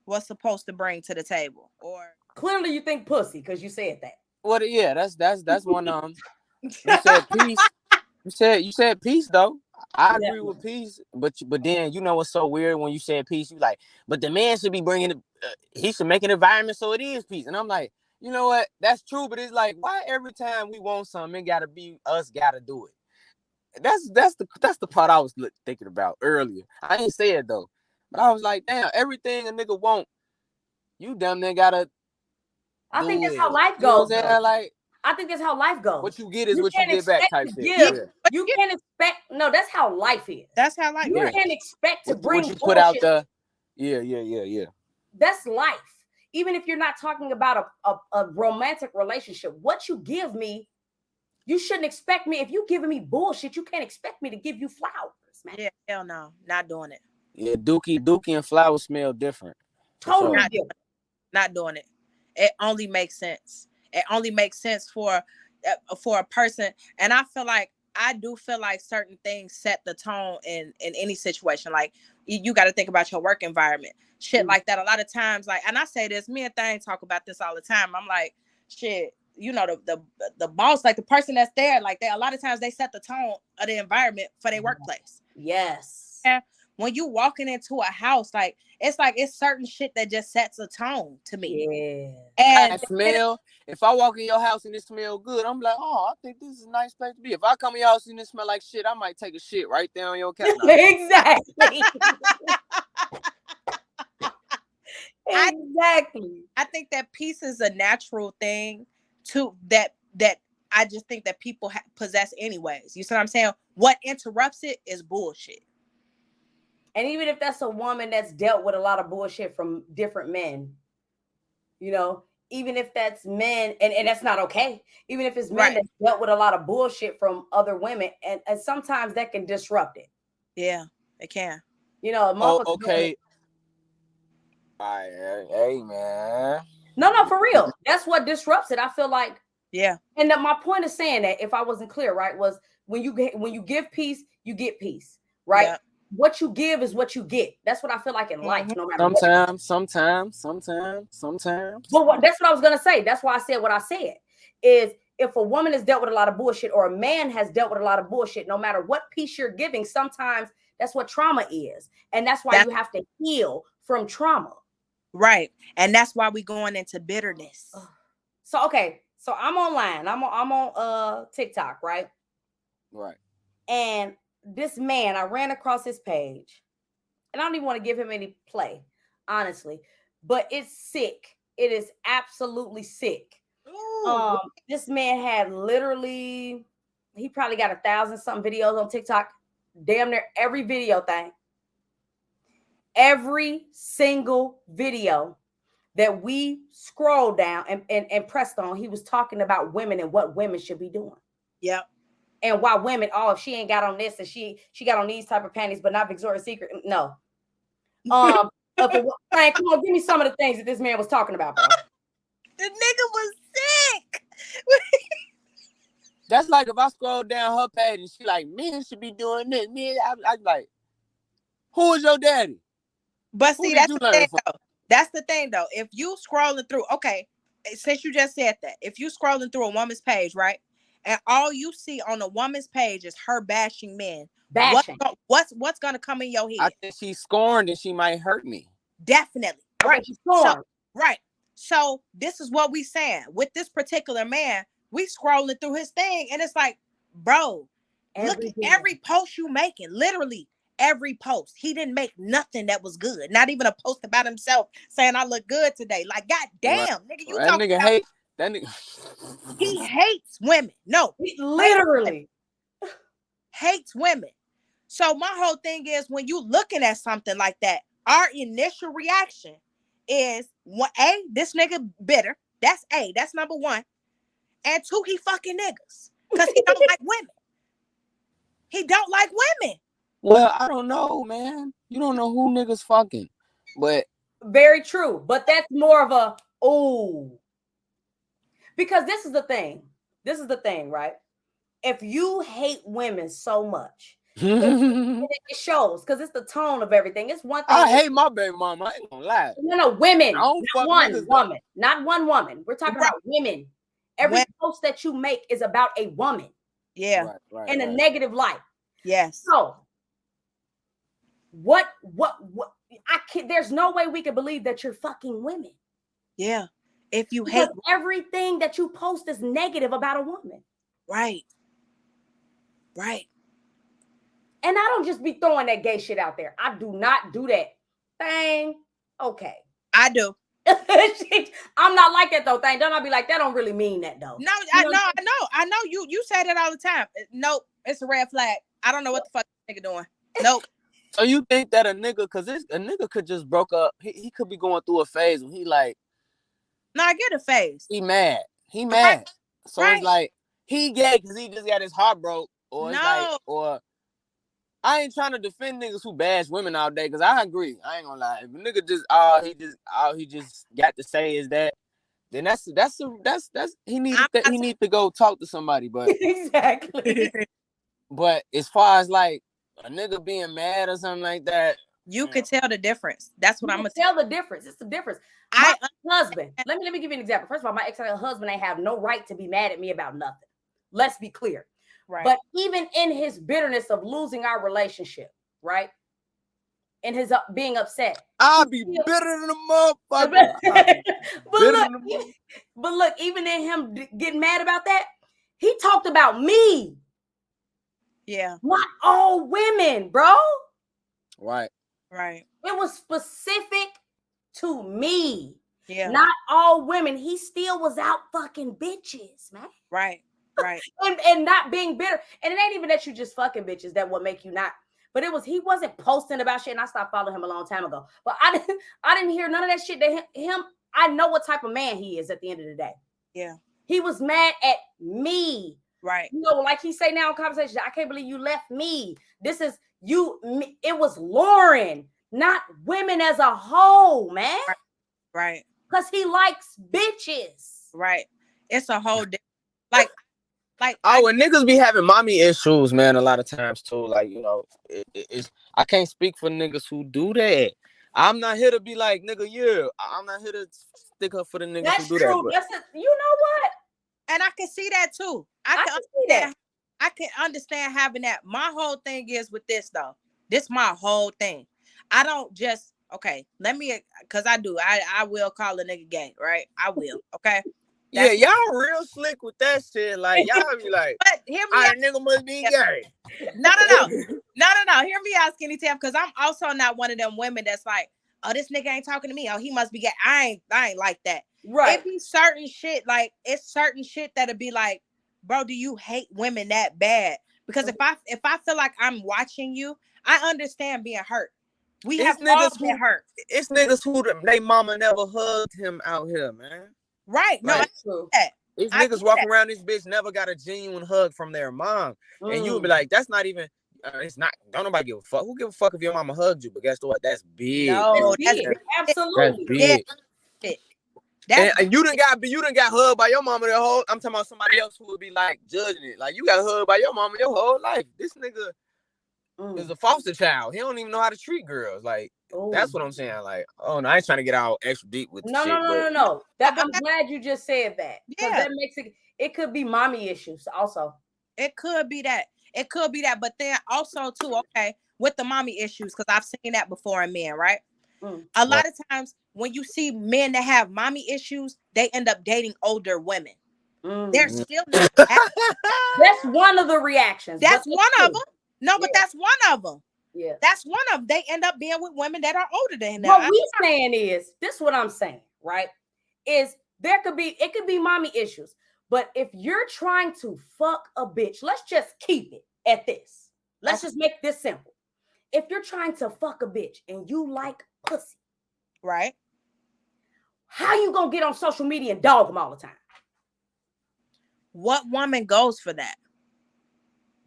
was supposed to bring to the table. Or clearly you think pussy because you said that. Well, yeah, that's one. You said peace. You said peace though. I agree with peace, but then you know what's so weird when you said peace, you like, but the man should be bringing it. He should make an environment so it is peace, and I'm like, you know what? That's true, but it's like, why every time we want something, it gotta be us, gotta do it. That's the part I was thinking about earlier. I ain't say it though, but I was like, damn, everything a nigga want, you damn near gotta. I think that's how life goes. You know like. I think that's how life goes. What you get is what you get back type shit. Yeah. You can't expect. No, that's how life is. That's how life is. You can't expect to bring what you put out the. Yeah. That's life. Even if you're not talking about a romantic relationship, what you give me, you shouldn't expect me. If you giving me bullshit, you can't expect me to give you flowers, man. Yeah, hell no. Not doing it. Yeah, Dookie and flowers smell different. Totally different. Not doing it. It only makes sense. It only makes sense for a person. And I do feel like certain things set the tone in any situation. Like you got to think about your work environment, shit like that. A lot of times, like, and I say this, me and Thang talk about this all the time. I'm like, shit, you know, the boss, like the person that's there, like a lot of times they set the tone of the environment for their workplace. Yes. And when you walking into a house, it's certain shit that just sets a tone to me. Yeah. And I smell. If I walk in your house and it smell good, I'm like, oh, I think this is a nice place to be. If I come in your house and it smell like shit, I might take a shit right there on your couch. Exactly. Exactly. I think that peace is a natural thing too, that I just think that people possess anyways. You see what I'm saying? What interrupts it is bullshit. And even if that's a woman that's dealt with a lot of bullshit from different men, you know, even if that's men, and that's not okay, even if it's men that dealt with a lot of bullshit from other women, and sometimes that can disrupt it. Yeah, it can. You know, okay. Hey, man. No, for real. That's what disrupts it. I feel like. Yeah. And my point of saying that, if I wasn't clear, right, was when you give peace, you get peace, right? Yeah. What you give is what you get. That's what I feel like in life. No matter sometimes. But that's what I was gonna say. That's why I said what I said. Is if a woman has dealt with a lot of bullshit, or a man has dealt with a lot of bullshit, no matter what piece you're giving, sometimes that's what trauma is, and that's why you have to heal from trauma. Right, and that's why we going into bitterness. So okay. So I'm online. I'm on TikTok, right? Right. And this man, I ran across his page, and I don't even want to give him any play, honestly. But it's sick. It is absolutely sick. Ooh. This man had literally, he probably got 1,000-something videos on TikTok. Damn near every video thing. Every single video that we scrolled down and pressed on, he was talking about women and what women should be doing. Yep. And why women, if she ain't got on this and she got on these type of panties, but not Victoria's Secret. No. Frank, come on, give me some of the things that this man was talking about, bro. The nigga was sick. That's like if I scroll down her page and she like, men should be doing this. Men, I'm like, who is your daddy? But see, that's the thing, though. That's the thing, though. If you scrolling through, okay, since you just said that, if you scrolling through a woman's page, right, and all you see on a woman's page is her bashing men, what's gonna come in your head? I think she's scorned and she might hurt me. Definitely, right? She's scorned, right? So this is what we saying with this particular man. We scrolling through his thing, and it's like, bro, look at every post you making, literally. Every post, he didn't make nothing that was good. Not even a post about himself saying I look good today. Like, goddamn, nigga, you talking about hate that nigga. He hates women. No, he literally hates women. So my whole thing is, when you looking at something like that, our initial reaction is this nigga bitter. That's that's number one. And two, he fucking niggas because he don't like women. He don't like women. Well, I don't know, man. You don't know who niggas fucking, but very true. But that's more of a because this is the thing. This is the thing, right? If you hate women so much, it shows because it's the tone of everything. It's one thing. I hate my baby mama. I ain't gonna lie. No, women. Not one woman. Not one woman. We're talking about women. Every post that you make is about a woman. Yeah. Right, in a negative light. Yes. So what there's no way we can believe that you're fucking women. Yeah. If you hate everything that you post is negative about a woman. Right. And I don't just be throwing that gay shit out there. I do not do that thing. Okay. I do. I'm not like that though. Thing. Don't I be like that? Don't really mean that though. No, I know. You say that all the time. Nope, it's a red flag. I don't know what the fuck this nigga doing. Nope. So you think that a nigga, cause a nigga could just broke up. He could be going through a phase when he like. No, I get a phase. He mad. Right. So it's like he gay because he just got his heart broke, or it's like, or I ain't trying to defend niggas who bash women all day, because I agree. I ain't gonna lie. If a nigga just all he just got to say is that, then that's he needs to go talk to somebody. But exactly. But as far as like a nigga being mad or something like that, you could tell the difference. That's what I'm gonna tell the difference. It's the difference. My husband. Let me give you an example. First of all, my ex-husband ain't have no right to be mad at me about nothing. Let's be clear. Right. But even in his bitterness of losing our relationship, right? In his being upset, I'll be bitter than a motherfucker. but look, even in him getting mad about that, he talked about me. Yeah. Not all women, bro. Right. It was specific to me. Yeah. Not all women. He still was out fucking bitches, man. Right. and not being bitter. And it ain't even that you just fucking bitches that would make you not. But he wasn't posting about shit, and I stopped following him a long time ago. But I didn't hear none of that shit that him I know what type of man he is at the end of the day. Yeah. He was mad at me. Right. You know, like he say now in conversation, I can't believe you left me. This is you. It was Lauren, not women as a whole, man. Right. Because he likes bitches. Right. It's a whole like and niggas be having mommy issues, man, a lot of times too. Like, you know, it's I can't speak for niggas who do that. I'm not here to be like, nigga, yeah. I'm not here to stick up for the niggas That's who do true. that. You know what? And I can see that too. I can see that. I can understand having that. My whole thing is with this though. This my whole thing. I don't just let me, because I do. I will call a nigga gay, right? I will. Okay. Yeah, y'all real slick with that shit. Like, y'all be like, but hear me out. Nigga must be gay. No. Hear me out, Skinny Tam, because I'm also not one of them women that's like, oh, this nigga ain't talking to me. Oh, he must be gay. I ain't like that. Right. It be certain shit, like it's certain shit that'll be like, bro, do you hate women that bad? Because if I feel like I'm watching you, I understand being hurt. We have all been hurt. It's niggas who they mama never hugged him out here, man. Right. No, that's true. These niggas walking around this bitch never got a genuine hug from their mom. And you would be like, that's not even, it's not, don't nobody give a fuck. Who give a fuck if your mama hugged you? But guess what? That's big. No, that's big. Absolutely. That's big. Yeah. And you done got hugged by your mama the whole, I'm talking about somebody else who would be like judging it. Like, you got hugged by your mama your whole life. This nigga is a foster child. He don't even know how to treat girls. Like, that's what I'm saying. Like, oh no, I ain't trying to get all extra deep with the shit. No. I'm glad you just said that. Because that makes it could be mommy issues also. It could be that. But then also too, with the mommy issues, because I've seen that before in men, right? A lot of times when you see men that have mommy issues, they end up dating older women. They're still not that's one of the reactions. That's one of them. No, but that's one of them. Yeah. That's one of them. They end up being with women that are older than them. What we saying is, this is what I'm saying, right? Is it could be mommy issues. But if you're trying to fuck a bitch, let's just keep it at this. Let's just make this simple. If you're trying to fuck a bitch and you like pussy, right? How you gonna get on social media and dog them all the time? What woman goes for that?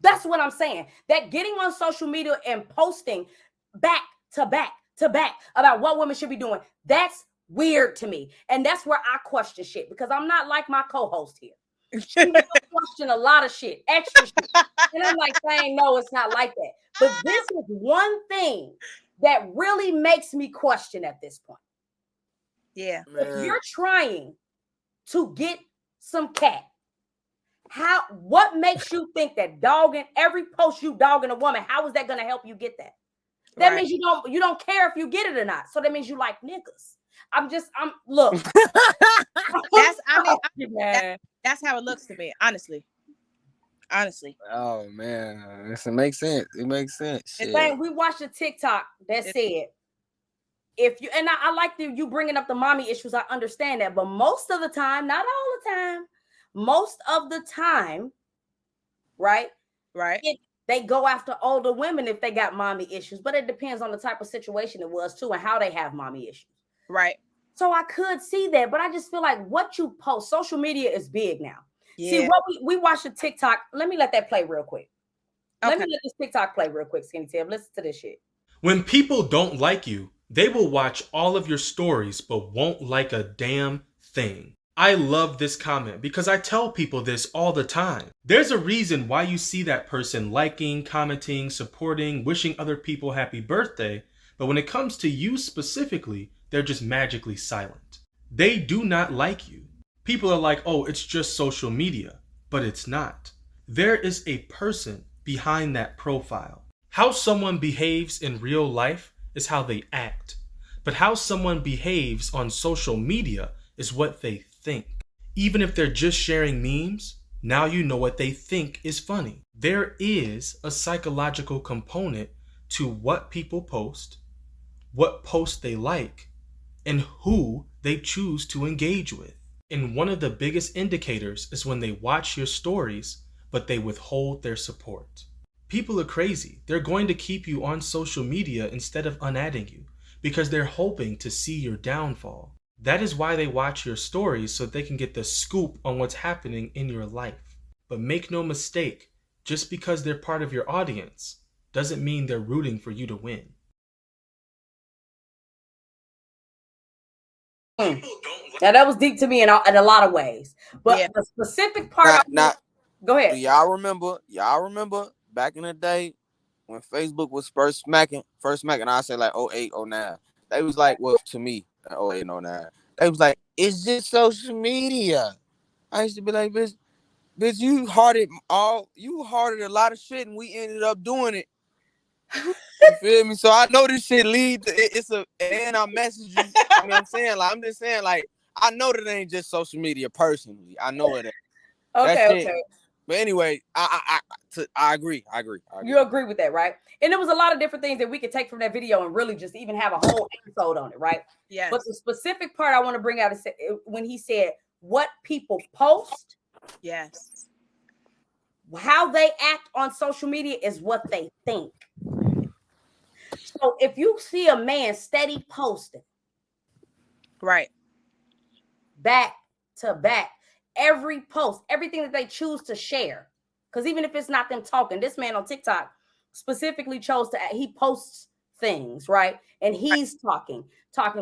That's what I'm saying. That getting on social media and posting back to back to back about what women should be doing, that's weird to me. And that's where I question shit, because I'm not like my co-host here. She will question a lot of shit, extra shit. And I'm like saying, no, it's not like that. But this is one thing that really makes me question at this point. Yeah. If you're trying to get some cat, what makes you think that dogging every post you dogging a woman, how is that going to help you get that? That means you don't care if you get it or not. So that means you like niggas. Look. That's how it looks to me, honestly. Oh man, it makes sense. It makes sense. We watched a TikTok that said, if you, and I like you bringing up the mommy issues, I understand that, but most of the time, not all the time, most of the time, right? They go after older women if they got mommy issues, but it depends on the type of situation it was too and how they have mommy issues. Right. So I could see that, but I just feel like what you post, social media is big now. Yeah. See, what we watched a TikTok. Let me let that play real quick. Let me let this TikTok play real quick, Skinny Tab. Listen to this shit. When people don't like you, they will watch all of your stories but won't like a damn thing. I love this comment because I tell people this all the time. There's a reason why you see that person liking, commenting, supporting, wishing other people happy birthday, but when it comes to you specifically, they're just magically silent. They do not like you. People are like, oh, it's just social media, but it's not. There is a person behind that profile. How someone behaves in real life is how they act, but how someone behaves on social media is what they think. Even if they're just sharing memes, now you know what they think is funny. There is a psychological component to what people post, what posts they like, and who they choose to engage with. And one of the biggest indicators is when they watch your stories, but they withhold their support. People are crazy. They're going to keep you on social media instead of unadding you because they're hoping to see your downfall. That is why they watch your stories, so they can get the scoop on what's happening in your life. But make no mistake, just because they're part of your audience doesn't mean they're rooting for you to win. Now that was deep to me in a lot of ways, but the specific part. Go ahead. Do y'all remember back in the day when Facebook was first smacking? I say like 08, 09. They was like, well, to me, 08, 09. They was like, it's just social media. I used to be like, bitch, you hearted a lot of shit, and we ended up doing it. You feel me? So I know this shit and I message you. You know what I'm saying? Like, I'm just saying, like, I know that it ain't just social media personally. I know it ain't. Okay. But anyway, I agree. You agree with that, right? And there was a lot of different things that we could take from that video and really just even have a whole episode on it, right? Yeah. But the specific part I want to bring out is when he said what people post. Yes. How they act on social media is what they think. So if you see a man steady posting, right, back to back, every post, everything that they choose to share, because even if it's not them talking, this man on TikTok specifically chose to, he posts things, right? And he's talking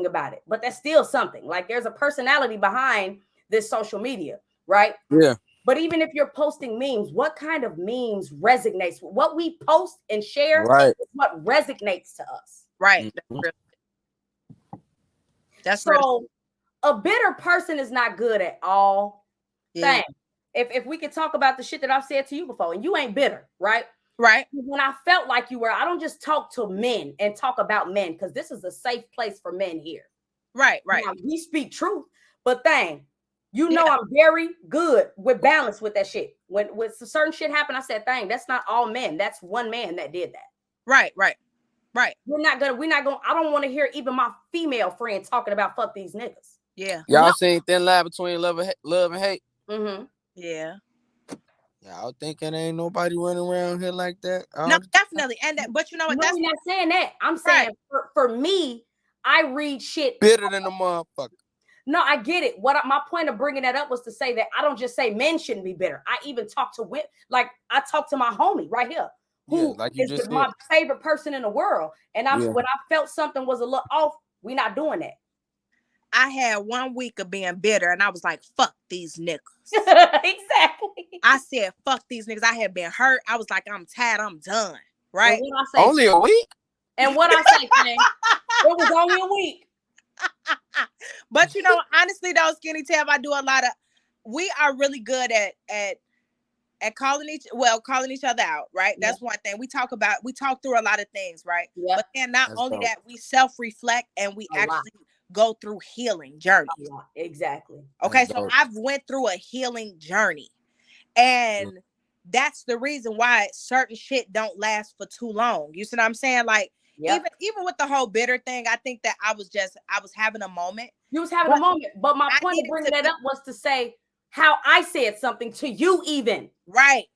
about it, but that's still something. Like, there's a personality behind this social media, right? Yeah. But even if you're posting memes, what kind of memes resonates? What we post and share is what resonates to us. Right. That's so real. A bitter person is not good at all things. If we could talk about the shit that I've said to you before, and you ain't bitter, right? Right. When I felt like you were, I don't just talk to men and talk about men, because this is a safe place for men here. Right. Now, we speak truth, but I'm very good with balance with that shit. When certain shit happened, I said, that's not all men. That's one man that did that. Right. We're not gonna, I don't want to hear even my female friend talking about fuck these niggas. Yeah. Y'all seen Thin Line Between Love and Hate? Mm-hmm. Yeah. Y'all thinking ain't nobody running around here like that? No, definitely. But you know what? No, I'm not saying that. I'm saying for me, I read shit bitter than a motherfucker. No, I get it. My point of bringing that up was to say that I don't just say men shouldn't be bitter. I even talk to women. Like, I talk to my homie right here, who is my favorite person in the world. And when I felt something was a little off, we not doing that. I had 1 week of being bitter, and I was like, fuck these niggas. Exactly. I said, fuck these niggas. I had been hurt. I was like, I'm tired. I'm done. Right? Only a week? And what I say, man, it was only a week. But honestly though, Skinny Tab, we are really good at calling each other out, right? That's one thing. We talk through a lot of things, right? Yep. But then not only that, we self-reflect and we actually go through healing journeys. Exactly. Okay, so I've went through a healing journey, and that's the reason why certain shit don't last for too long. You see what I'm saying? Like, even with the whole bitter thing, I think that I was having a moment. You was having a moment, but my point of bringing that up was to say how I said something to you, even. Right.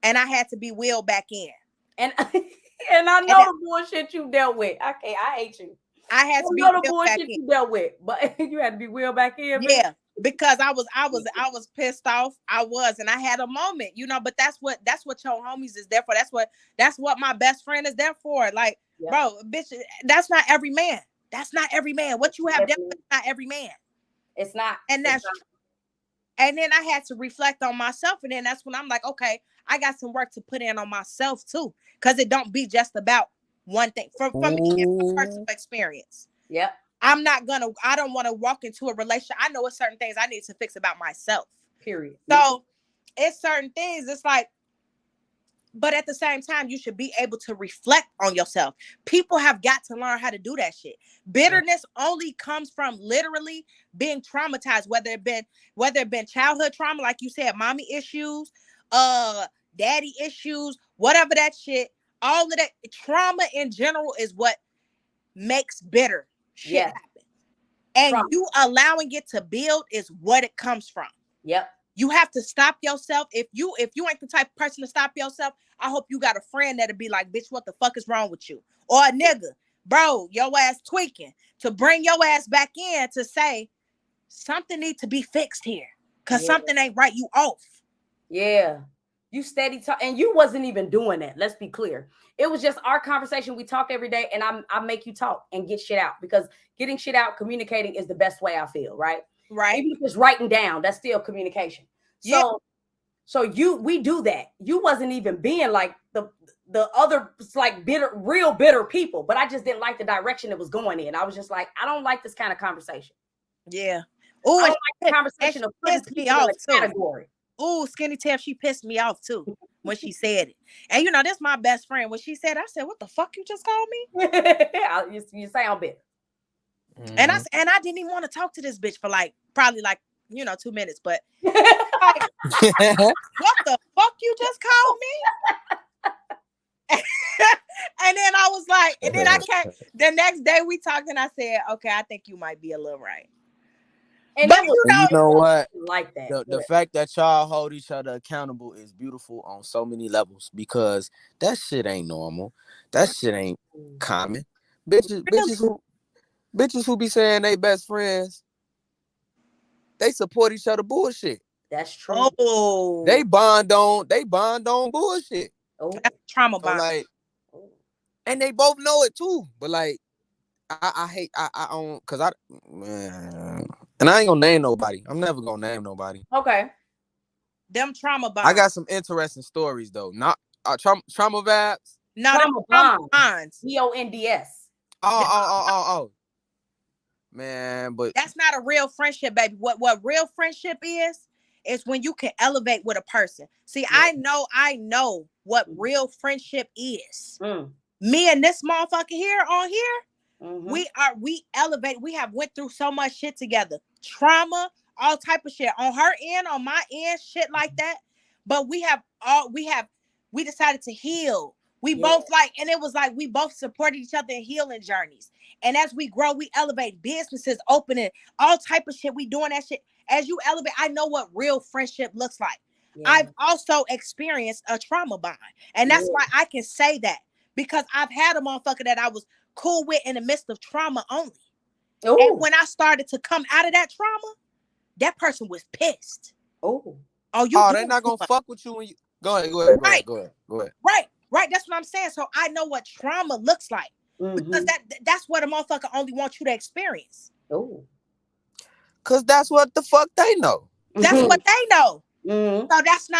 And I had to be wheeled back in. And I know the bullshit you dealt with. Okay, I hate you. I had to be the bullshit you dealt with, but you had to be wheeled back in. Yeah, man. Because I was pissed off. And I had a moment, but that's what your homies is there for. That's what my best friend is there for. Like, bro, bitch, that's not every man. That's not every man. What you have, that's not every man. It's not. And that's and then I had to reflect on myself. And then that's when I'm like, okay, I got some work to put in on myself too. Because it don't be just about one thing. From me, in my personal experience. Yep. I don't want to walk into a relationship. I know it's certain things I need to fix about myself. Period. So it's certain things. It's like, but at the same time, you should be able to reflect on yourself. People have got to learn how to do that shit. Bitterness only comes from literally being traumatized, whether it been childhood trauma, like you said, mommy issues, daddy issues, whatever that shit, all of that trauma in general is what makes bitter shit happen. And you allowing it to build is what it comes from. Yep. You have to stop yourself. If you ain't the type of person to stop yourself, I hope you got a friend that'll be like, bitch, what the fuck is wrong with you? Or a nigga, bro, your ass tweaking, to bring your ass back in to say something needs to be fixed here because something ain't right. You off. Yeah. You steady talk, and you wasn't even doing that. Let's be clear. It was just our conversation. We talk every day, and I make you talk and get shit out, because getting shit out, communicating is the best way, I feel, right? Right. Even if it's writing down, that's still communication. So we do that. You wasn't even being like the other, like real bitter people, but I just didn't like the direction it was going in. I was just like, I don't like this kind of conversation. Yeah. Oh, I don't like the conversation of putting people in a category. Ooh, Skinny Taff, she pissed me off too when she said it. And you know, that's my best friend. When she said, I said, "What the fuck you just called me?" You sound bitter. And I didn't even want to talk to this bitch for probably 2 minutes. But like, what the fuck you just called me? And then I was like, and then I came the next day we talked, and I said, okay, I think you might be a little right. And but you know what? Like that. The fact that y'all hold each other accountable is beautiful on so many levels, because that shit ain't normal. That shit ain't common. Bitches who be saying they best friends, they support each other bullshit. That's true. Oh, they bond on bullshit. Oh, that's trauma bond. Like, and they both know it too. But like, I hate I don't, cause and I ain't gonna name nobody. I'm never gonna name nobody. Okay. Them trauma bonds. I got some interesting stories though. Not trauma vibes. No, trauma bonds. BONDS. Oh. Man, but that's not a real friendship, baby. What real friendship is when you can elevate with a person. See, yeah. I know what real friendship is. Me and this motherfucker here on here, we elevate. We have went through so much shit together. Trauma, all type of shit. On her end, on my end, shit like that. But we decided to heal. We both and it was like we both supported each other in healing journeys. And as we grow, we elevate businesses, opening all type of shit. We doing that shit. As you elevate, I know what real friendship looks like. Yeah. I've also experienced a trauma bond. And that's why I can say that. Because I've had a motherfucker that I was cool with in the midst of trauma only. Ooh. And when I started to come out of that trauma, that person was pissed. They're not gonna fuck with you when you go ahead. Right. That's what I'm saying. So I know what trauma looks like. Because that's what a motherfucker only wants you to experience. Cause that's what the fuck they know. That's what they know. So that's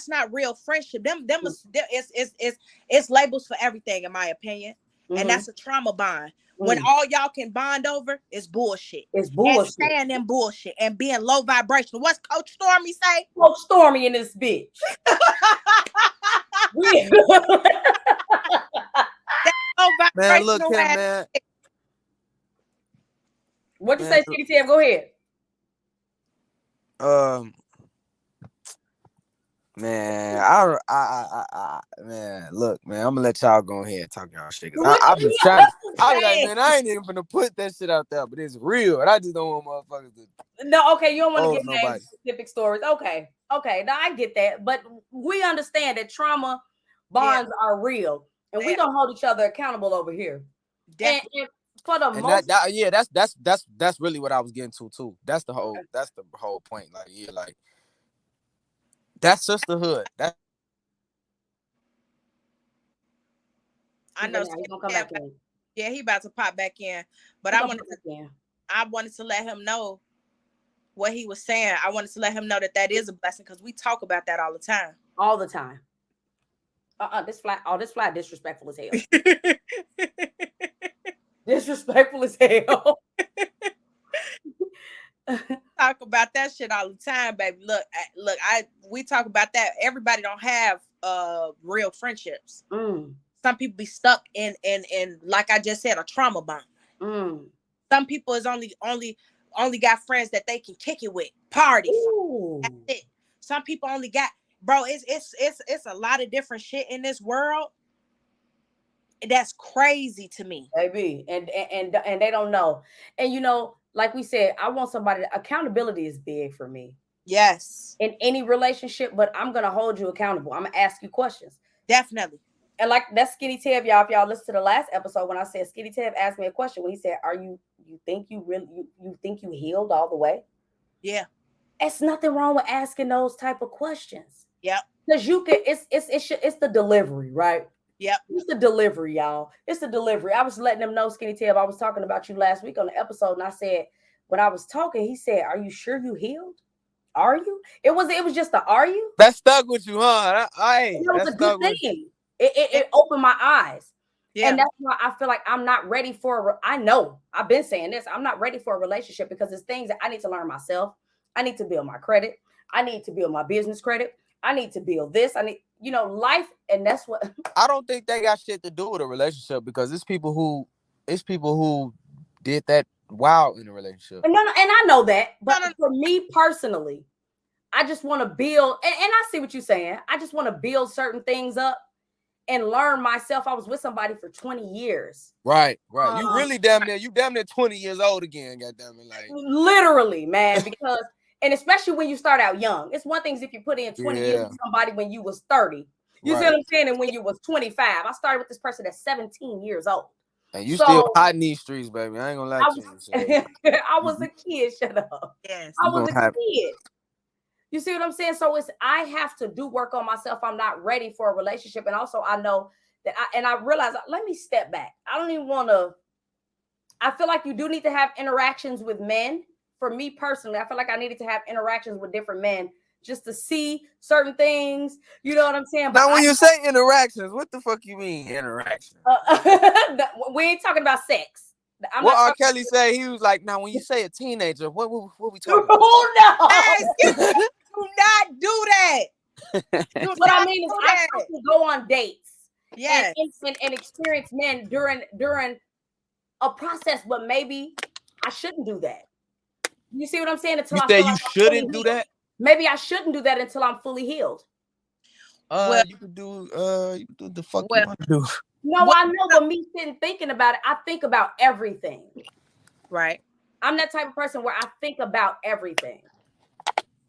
not real friendship. Them it's labels for everything, in my opinion. And that's a trauma bond. When all y'all can bond over is bullshit. It's bullshit. And staying in bullshit and being low vibrational. What's Coach Stormy say? Coach Stormy in this bitch. Man, look here, man. What you say, CDTM? Go ahead. Man, man, look, man, I'm gonna let y'all go ahead and talk y'all shit. I've been trying. I was like, man, I ain't even gonna put that shit out there, but it's real, and I just don't want motherfuckers to. No, okay, you don't want to give specific stories. Okay, now I get that, but we understand that trauma bonds are real, and we gonna hold each other accountable over here. And for the most, that's really what I was getting to too. That's the whole point. Like, that's sisterhood. I know he's gonna come back in. Yeah, he about to pop back in. But I wanted to let him know what he was saying. I wanted to let him know that is a blessing, because we talk about that all the time. All the time. This fly disrespectful as hell. Disrespectful as hell. Talk about that shit all the time, baby. Look, we talk about that. Everybody don't have real friendships. Some people be stuck in like I just said, a trauma bond. Some people is only got friends that they can kick it with, party. That's it. Some people only got, bro. It's a lot of different shit in this world. That's crazy to me, baby. And they don't know. And you know, like we said, I want somebody. Accountability is big for me. Yes. In any relationship, but I'm gonna hold you accountable. I'm gonna ask you questions. Definitely. And like that's Skinny Tab, y'all. If y'all listen to the last episode when I said Skinny Tab asked me a question when he said, "Are you think you really you think you healed all the way?" Yeah. It's nothing wrong with asking those type of questions. Yep. Because you can, it's the delivery, right? Yep. It's the delivery, y'all. It's the delivery. I was letting them know, Skinny Tab. I was talking about you last week on the episode, and I said when I was talking, he said, "Are you sure you healed? Are you?" It was just a "Are you?" That stuck with you, huh? That was a good thing. It opened my eyes. Yeah. And that's why I feel like I'm not ready for I know I've been saying this. I'm not ready for a relationship because it's things that I need to learn myself. I need to build my credit. I need to build my business credit. I need to build this. I need, life. And that's what I don't think they got shit to do with a relationship because it's people who did that while in a relationship. And I know that. But for me personally, I just want to build, and I see what you're saying. I just want to build certain things up and learn myself. I was with somebody for 20 years. Right. You really damn near 20 years old again, goddamn it. Like literally, man, because and especially when you start out young. It's one thing if you put in 20 years with somebody when you was 30. You see what I'm saying? And when you was 25. I started with this person at 17 years old. And you still hot in these streets, baby. I ain't gonna lie to you. So. I was a kid, shut up. Yes. I was a kid. You see what I'm saying? So I have to do work on myself. I'm not ready for a relationship. And also I know that I realize, let me step back. I don't even want to, I feel like you do need to have interactions with men. For me personally, I feel like I needed to have interactions with different men just to see certain things. You know what I'm saying? But now when you say interactions, what the fuck you mean interactions? We ain't talking about sex. What R. Kelly say? He was like, now when you say a teenager, what we talking about? Oh no! Hey, do not do that. What I mean is I have to go on dates. Yes. And experience men during a process, but maybe I shouldn't do that. You see what I'm saying? Until you shouldn't do that. Maybe I shouldn't do that until I'm fully healed. You could do the fuck you want to do. No, I know, but me sitting thinking about it, I think about everything. Right. I'm that type of person where I think about everything.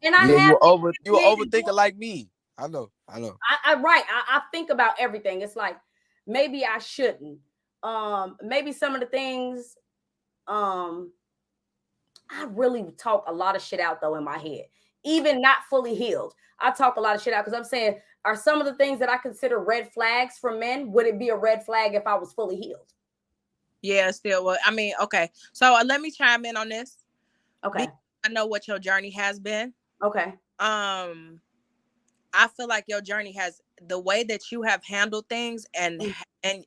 And you overthinker like me. I know. I think about everything. It's like maybe I shouldn't. Maybe some of the things. I really talk a lot of shit out though in my head, even not fully healed. I talk a lot of shit out because I'm saying, are some of the things that I consider red flags for men? Would it be a red flag if I was fully healed? Yeah, still. Well, I mean, okay. So let me chime in on this. Okay. I know what your journey has been. Okay. I feel like your journey has the way that you have handled things and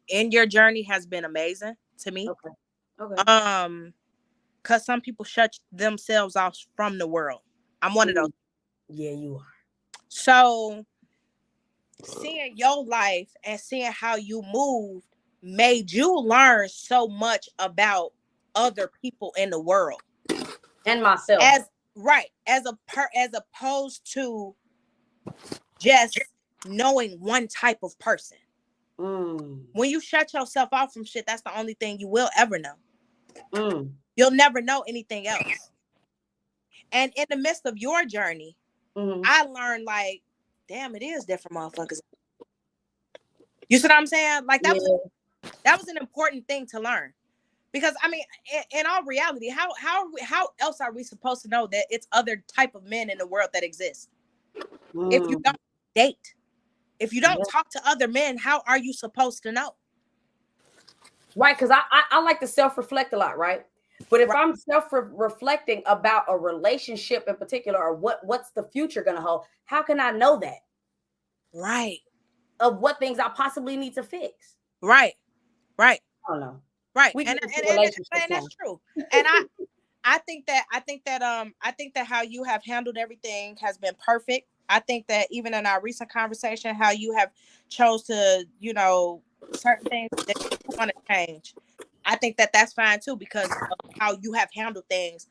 in your journey has been amazing to me. Okay. Because some people shut themselves off from the world. I'm one of those. Yeah, you are. So seeing your life and seeing how you moved made you learn so much about other people in the world and myself. As opposed to just knowing one type of person. When you shut yourself off from shit, that's the only thing you will ever know. You'll never know anything else. And in the midst of your journey, I learned like, damn, it is different motherfuckers. You see what I'm saying? Like that was an important thing to learn. Because I mean, in all reality, how else are we supposed to know that it's other type of men in the world that exist? If you don't date, if you don't talk to other men, how are you supposed to know? Right, because I like to self-reflect a lot, right? But if I'm self-reflecting about a relationship in particular, or what's the future gonna hold, how can I know that? Right. Of what things I possibly need to fix. Right. I don't know. Right. And that's true. And I think that how you have handled everything has been perfect. I think that even in our recent conversation, how you have chose to, certain things that you want to change. I think that that's fine too, because of how you have handled things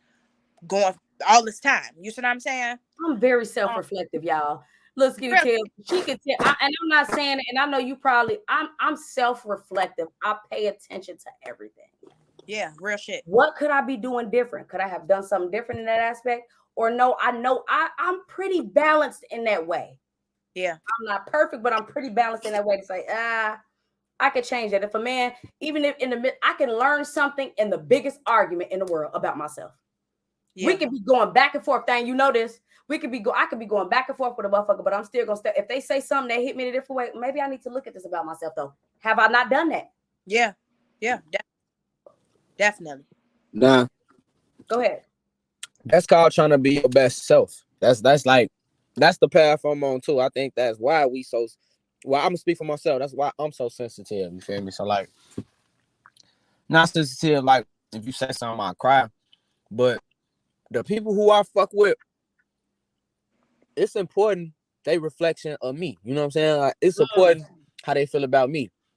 going all this time. You see what I'm saying? I'm very self-reflective, y'all. Look, Skinny Tab, she can tell, and I'm not saying it, and I know you probably, I'm self-reflective. I pay attention to everything. Yeah, real shit. What could I be doing different? Could I have done something different in that aspect? Or no, I know I'm pretty balanced in that way. Yeah. I'm not perfect, but I'm pretty balanced in that way to say, I could change that. If a man, even if in the mid, I can learn something in the biggest argument in the world about myself. Yeah. We could be going back and forth. Thing, you know this. I could be going back and forth with a motherfucker, but I'm still gonna stay. If they say something that hit me in a different way, maybe I need to look at this about myself though. Have I not done that? Yeah. Definitely. Nah. Go ahead. That's called trying to be your best self. That's the path I'm on too. I think that's why I'm gonna speak for myself. That's why I'm so sensitive. You feel me? So like, not sensitive. Like if you say something, I cry. But the people who I fuck with, it's important they reflection of me. You know what I'm saying? Like, it's important how they feel about me.